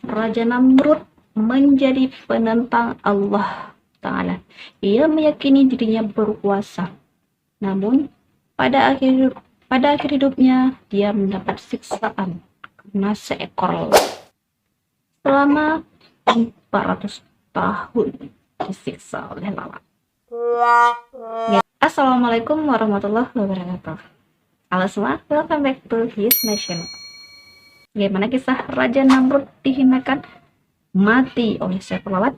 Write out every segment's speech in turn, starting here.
Raja Namrud menjadi penentang Allah Ta'ala. Ia meyakini dirinya berkuasa. Namun, pada akhir hidupnya, dia mendapat siksaan karena seekor lalat. Selama 400 tahun disiksa oleh lalat. Ya. Assalamualaikum warahmatullahi wabarakatuh. Halo semua, welcome back to his nation. Bagaimana kisah Raja Namrud dihinakan mati oleh seekor lalat?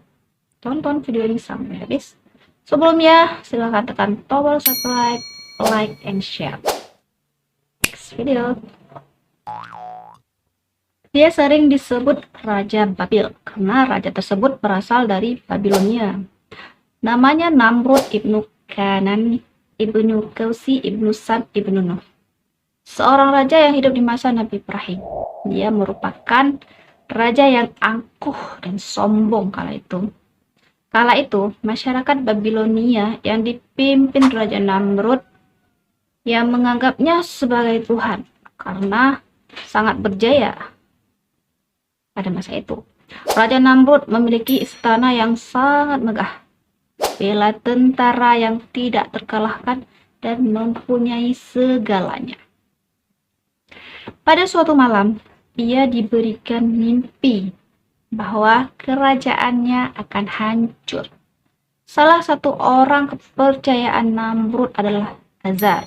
Tonton video ini sampai habis. Sebelumnya, silahkan tekan tombol subscribe, like, and share. Next video. Dia sering disebut Raja Babil karena raja tersebut berasal dari Babilonia. Namanya Namrud ibnu Kanan ibnu Kausi ibnu Sam ibnu Nuh. Seorang raja yang hidup di masa Nabi Ibrahim. Dia merupakan raja yang angkuh dan sombong kala itu. Kala itu, masyarakat Babilonia yang dipimpin Raja Namrud yang menganggapnya sebagai Tuhan karena sangat berjaya. Pada masa itu, Raja Namrud memiliki istana yang sangat megah, bela tentara yang tidak terkalahkan, dan mempunyai segalanya. Pada suatu malam, ia diberikan mimpi bahwa kerajaannya akan hancur. Salah satu orang kepercayaan Namrud adalah Azar.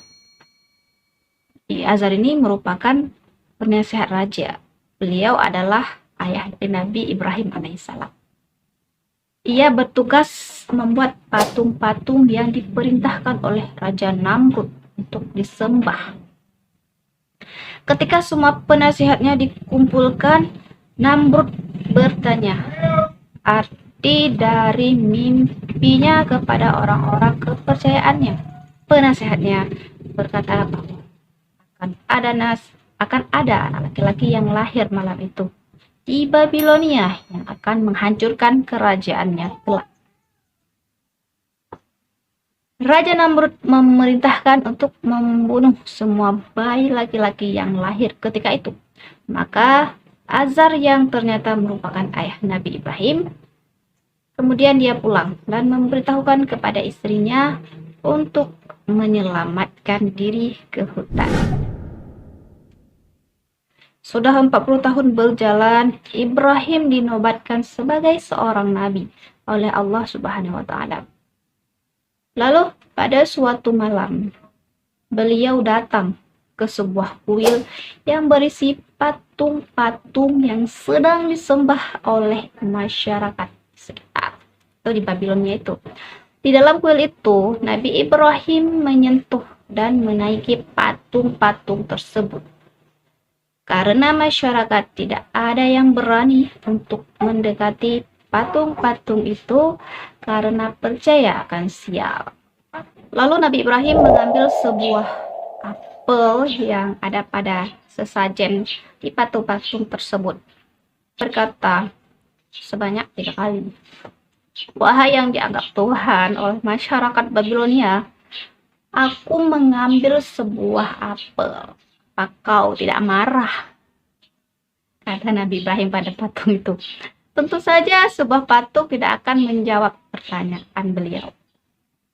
Azar ini merupakan penasihat raja. Beliau adalah ayah dari Nabi Ibrahim alaihissalam. Ia bertugas membuat patung-patung yang diperintahkan oleh Raja Namrud untuk disembah. Ketika semua penasihatnya dikumpulkan, Namrud bertanya arti dari mimpinya kepada orang-orang kepercayaannya. Penasihatnya berkata bahwa akan ada anak laki-laki yang lahir malam itu di Babilonia yang akan menghancurkan kerajaannya kelak. Raja Namrud memerintahkan untuk membunuh semua bayi laki-laki yang lahir ketika itu. Maka Azar yang ternyata merupakan ayah Nabi Ibrahim, kemudian dia pulang dan memberitahukan kepada istrinya untuk menyelamatkan diri ke hutan. Sudah 40 tahun berjalan, Ibrahim dinobatkan sebagai seorang nabi oleh Allah Subhanahu wa taala. Lalu pada suatu malam, beliau datang ke sebuah kuil yang berisi patung-patung yang sedang disembah oleh masyarakat sekitar atau di Babilonia itu. Di dalam kuil itu, Nabi Ibrahim menyentuh dan menaiki patung-patung tersebut. Karena masyarakat tidak ada yang berani untuk mendekati patung-patung itu karena percaya akan sial. Lalu Nabi Ibrahim mengambil sebuah apel yang ada pada sesajen di patung-patung tersebut. Berkata sebanyak 3 kali, "Wahai yang dianggap Tuhan oleh masyarakat Babilonia, aku mengambil sebuah apel. Apa kau tidak marah?" Kata Nabi Ibrahim pada patung itu. Tentu saja sebuah patung tidak akan menjawab pertanyaan beliau.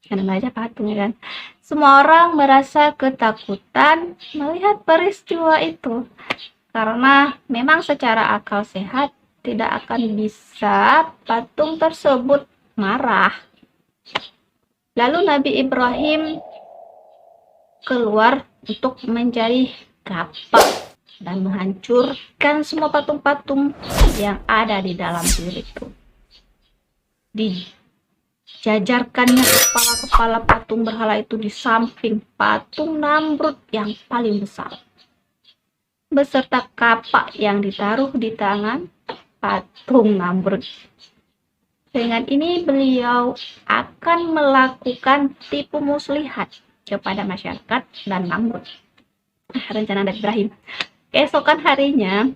Karena aja patung, kan? Semua orang merasa ketakutan melihat peristiwa itu. Karena memang secara akal sehat tidak akan bisa patung tersebut marah. Lalu Nabi Ibrahim keluar untuk mencari kapak dan menghancurkan semua patung-patung yang ada di dalam kuil itu. Dijajarkannya kepala-kepala patung berhala itu di samping patung Namrud yang paling besar, beserta kapak yang ditaruh di tangan patung Namrud. Dengan ini beliau akan melakukan tipu muslihat kepada masyarakat dan Namrud. Rencana Nabi Ibrahim. Keesokan harinya,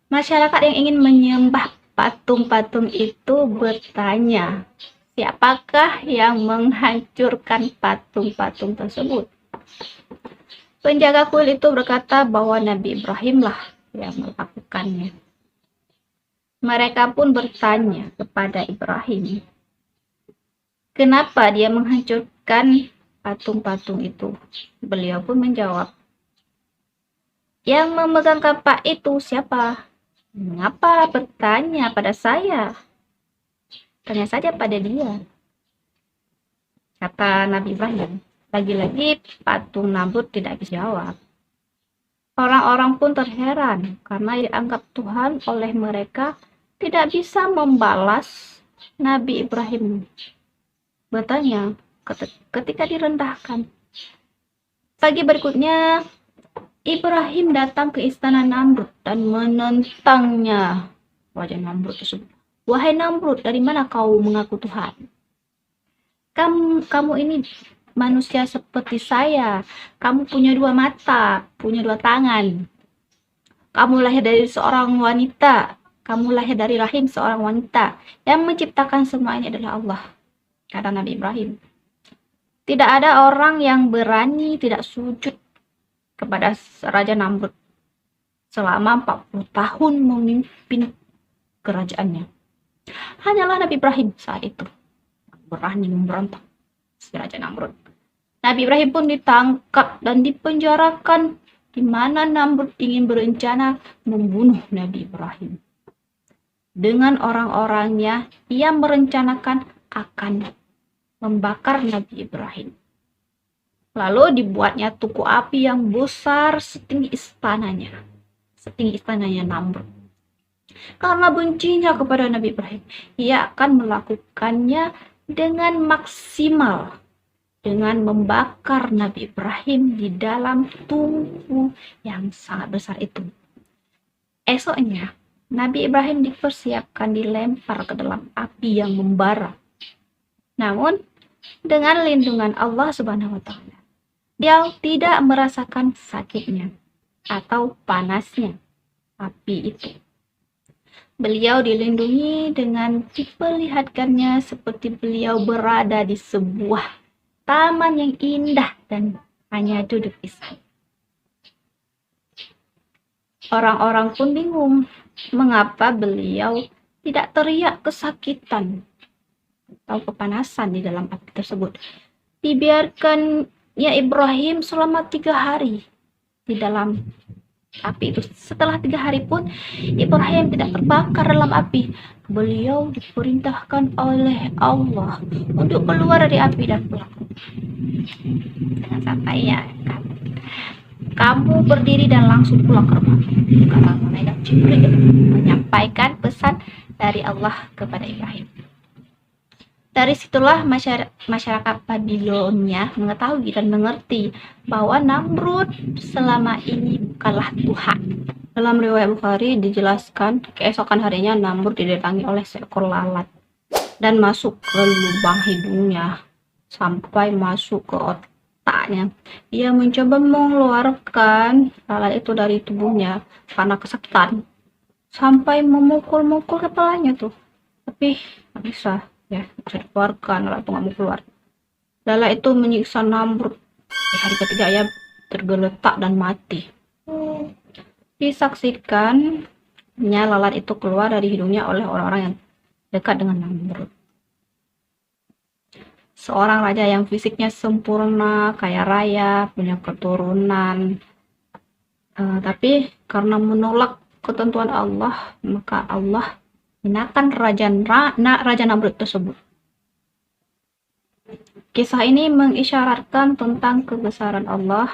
masyarakat yang ingin menyembah patung-patung itu bertanya, siapakah yang menghancurkan patung-patung tersebut? Penjaga kuil itu berkata bahwa Nabi Ibrahim lah yang melakukannya. Mereka pun bertanya kepada Ibrahim, kenapa dia menghancurkan patung-patung itu? Beliau pun menjawab, yang memegang kapak itu siapa? Mengapa bertanya pada saya? Tanya saja pada dia, kata Nabi Ibrahim. Lagi-lagi patung Namrud tidak bisa jawab. Orang-orang pun terheran karena dianggap Tuhan oleh mereka tidak bisa membalas Nabi Ibrahim. Bertanya ketika direndahkan. Pagi berikutnya, Ibrahim datang ke istana Namrud dan menentangnya. Wajah Namrud tersebut, wahai Namrud, dari mana kau mengaku Tuhan? Kamu ini manusia seperti saya. Kamu punya 2 mata, punya 2 tangan. Kamu lahir dari seorang wanita. Kamu lahir dari rahim seorang wanita. Yang menciptakan semua ini adalah Allah, kata Nabi Ibrahim. Tidak ada orang yang berani tidak sujud kepada Raja Namrud selama 40 tahun memimpin kerajaannya. Hanyalah Nabi Ibrahim saat itu berani memberontak si Raja Namrud. Nabi Ibrahim pun ditangkap dan dipenjarakan, di mana Namrud ingin berencana membunuh Nabi Ibrahim. Dengan orang-orangnya, ia merencanakan akan membakar Nabi Ibrahim. Lalu dibuatnya tuku api yang besar setinggi istananya Namrud. Karena bencinya kepada Nabi Ibrahim, ia akan melakukannya dengan maksimal, dengan membakar Nabi Ibrahim di dalam tungku yang sangat besar itu. Esoknya, Nabi Ibrahim dipersiapkan dilempar ke dalam api yang membara. Namun, dengan lindungan Allah Subhanahu wa Ta'ala, dia tidak merasakan sakitnya atau panasnya api itu. Beliau dilindungi dengan diperlihatkannya seperti beliau berada di sebuah taman yang indah dan hanya duduk di sana. Orang-orang pun bingung mengapa beliau tidak teriak kesakitan atau kepanasan di dalam api tersebut. Dibiarkannya Ibrahim selama 3 hari di dalam api itu. Setelah 3 hari pun Ibrahim tidak terbakar dalam api. Beliau diperintahkan oleh Allah untuk keluar dari api dan pulang. Jangan sampai ya kan, kamu berdiri dan langsung pulang ke rumah, kata malaikat Jibril menyampaikan pesan dari Allah kepada Ibrahim. Dari situlah masyarakat Babilonia mengetahui dan mengerti bahwa Namrud selama ini bukanlah Tuhan. Dalam riwayat Bukhari dijelaskan, keesokan harinya Namrud didatangi oleh seekor lalat dan masuk ke lubang hidungnya sampai masuk ke otaknya. Ia mencoba mengeluarkan lalat itu dari tubuhnya karena kesakitan, sampai memukul-mukul kepalanya tuh, tapi nggak bisa. Ya, bisa dikeluarkan, lalat itu nggak mau keluar. Lalat itu menyiksa Namrud. Di hari ketiga ia tergeletak dan mati. Disaksikan lalat itu keluar dari hidungnya oleh orang-orang yang dekat dengan Namrud. Seorang raja yang fisiknya sempurna, kaya raya, punya keturunan, tapi karena menolak ketentuan Allah, maka Allah hinakan Raja Namrud tersebut. Kisah ini mengisyaratkan tentang kebesaran Allah.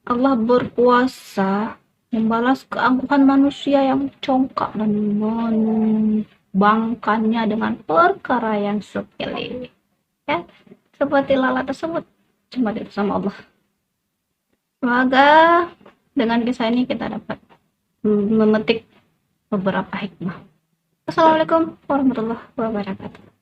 Allah berkuasa membalas keangkuhan manusia yang congkak dan membangkannya dengan perkara yang sepele. Ya, seperti lalat tersebut, cuma itu sama Allah. Semoga dengan kisah ini kita dapat memetik beberapa hikmah. Assalamualaikum warahmatullahi wabarakatuh.